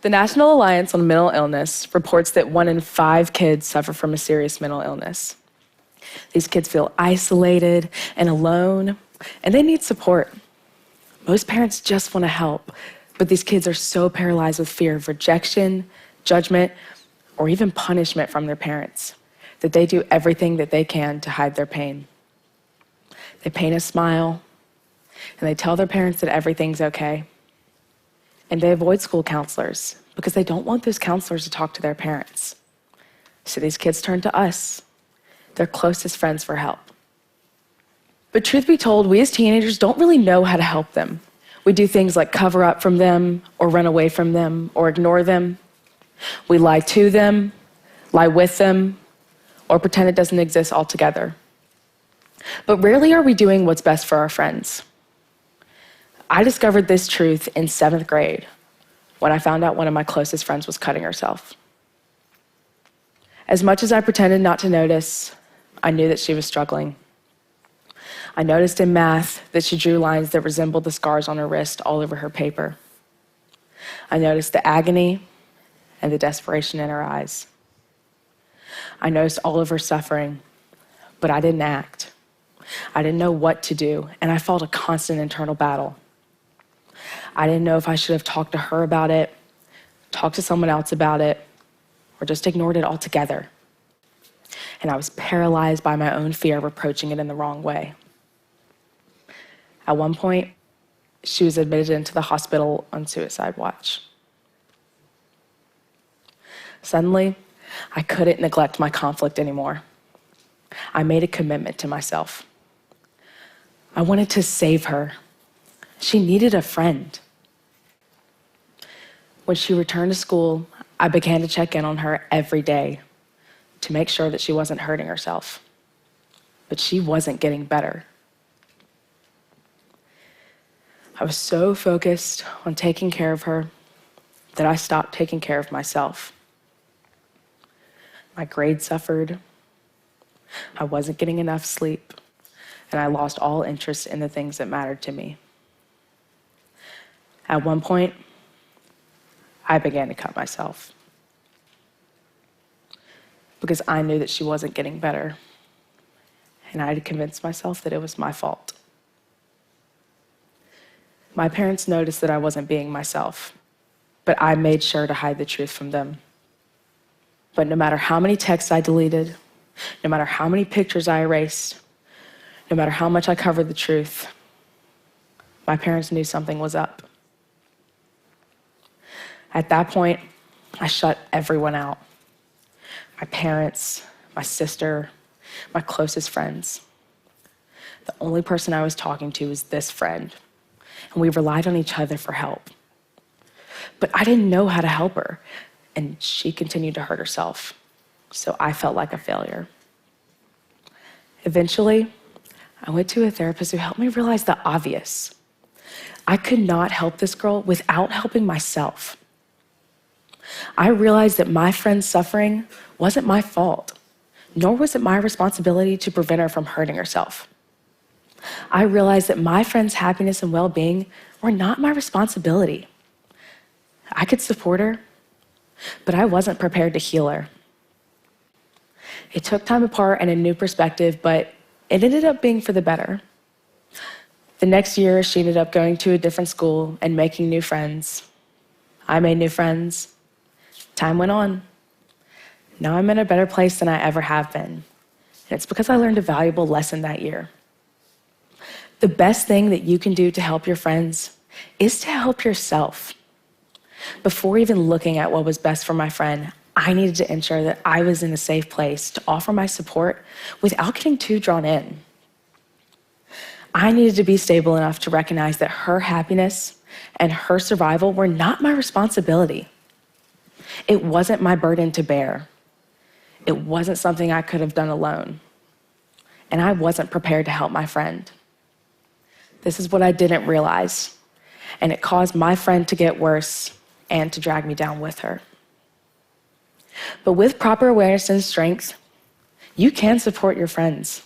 The National Alliance on Mental Illness reports that 1 in 5 kids suffer from a serious mental illness. These kids feel isolated and alone, and they need support. Most parents just want to help, but these kids are so paralyzed with fear of rejection, judgment, or even punishment from their parents that they do everything that they can to hide their pain. They paint a smile, and they tell their parents that everything's okay. And they avoid school counselors because they don't want those counselors to talk to their parents. So these kids turn to us, their closest friends, for help. But truth be told, we as teenagers don't really know how to help them. We do things like cover up from them, or run away from them, or ignore them. We lie to them, lie with them, or pretend it doesn't exist altogether. But rarely are we doing what's best for our friends. I discovered this truth in 7th grade when I found out one of my closest friends was cutting herself. As much as I pretended not to notice, I knew that she was struggling. I noticed in math that she drew lines that resembled the scars on her wrist all over her paper. I noticed the agony and the desperation in her eyes. I noticed all of her suffering, but I didn't act. I didn't know what to do, and I fought a constant internal battle. I didn't know if I should have talked to her about it, talked to someone else about it, or just ignored it altogether. And I was paralyzed by my own fear of approaching it in the wrong way. At one point, she was admitted into the hospital on suicide watch. Suddenly, I couldn't neglect my conflict anymore. I made a commitment to myself. I wanted to save her. She needed a friend. When she returned to school, I began to check in on her every day to make sure that she wasn't hurting herself. But she wasn't getting better. I was so focused on taking care of her that I stopped taking care of myself. My grades suffered. I wasn't getting enough sleep, and I lost all interest in the things that mattered to me. At one point, I began to cut myself because I knew that she wasn't getting better, and I had convinced myself that it was my fault. My parents noticed that I wasn't being myself, but I made sure to hide the truth from them. But no matter how many texts I deleted, no matter how many pictures I erased, no matter how much I covered the truth, my parents knew something was up. At that point, I shut everyone out. My parents, my sister, my closest friends. The only person I was talking to was this friend, and we relied on each other for help. But I didn't know how to help her, and she continued to hurt herself, so I felt like a failure. Eventually, I went to a therapist who helped me realize the obvious. I could not help this girl without helping myself. I realized that my friend's suffering wasn't my fault, nor was it my responsibility to prevent her from hurting herself. I realized that my friend's happiness and well-being were not my responsibility. I could support her, but I wasn't prepared to heal her. It took time apart and a new perspective, but it ended up being for the better. The next year, she ended up going to a different school and making new friends. I made new friends. Time went on. Now I'm in a better place than I ever have been. And it's because I learned a valuable lesson that year. The best thing that you can do to help your friends is to help yourself. Before even looking at what was best for my friend, I needed to ensure that I was in a safe place to offer my support without getting too drawn in. I needed to be stable enough to recognize that her happiness and her survival were not my responsibility. It wasn't my burden to bear. It wasn't something I could have done alone. And I wasn't prepared to help my friend. This is what I didn't realize, and it caused my friend to get worse and to drag me down with her. But with proper awareness and strength, you can support your friends.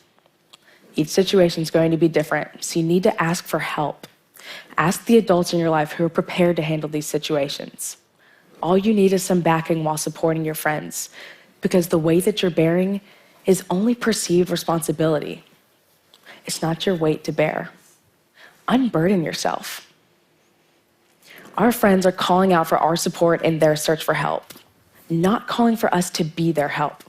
Each situation is going to be different, so you need to ask for help. Ask the adults in your life who are prepared to handle these situations. all you need is some backing while supporting your friends, because the weight that you're bearing is only perceived responsibility. It's not your weight to bear. Unburden yourself. Our friends are calling out for our support in their search for help, not calling for us to be their help.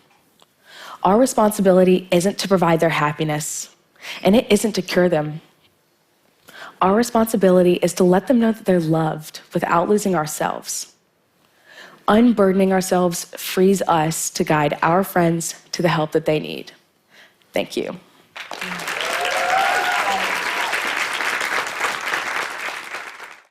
Our responsibility isn't to provide their happiness, and it isn't to cure them. Our responsibility is to let them know that they're loved without losing ourselves. Unburdening ourselves frees us to guide our friends to the help that they need. Thank you.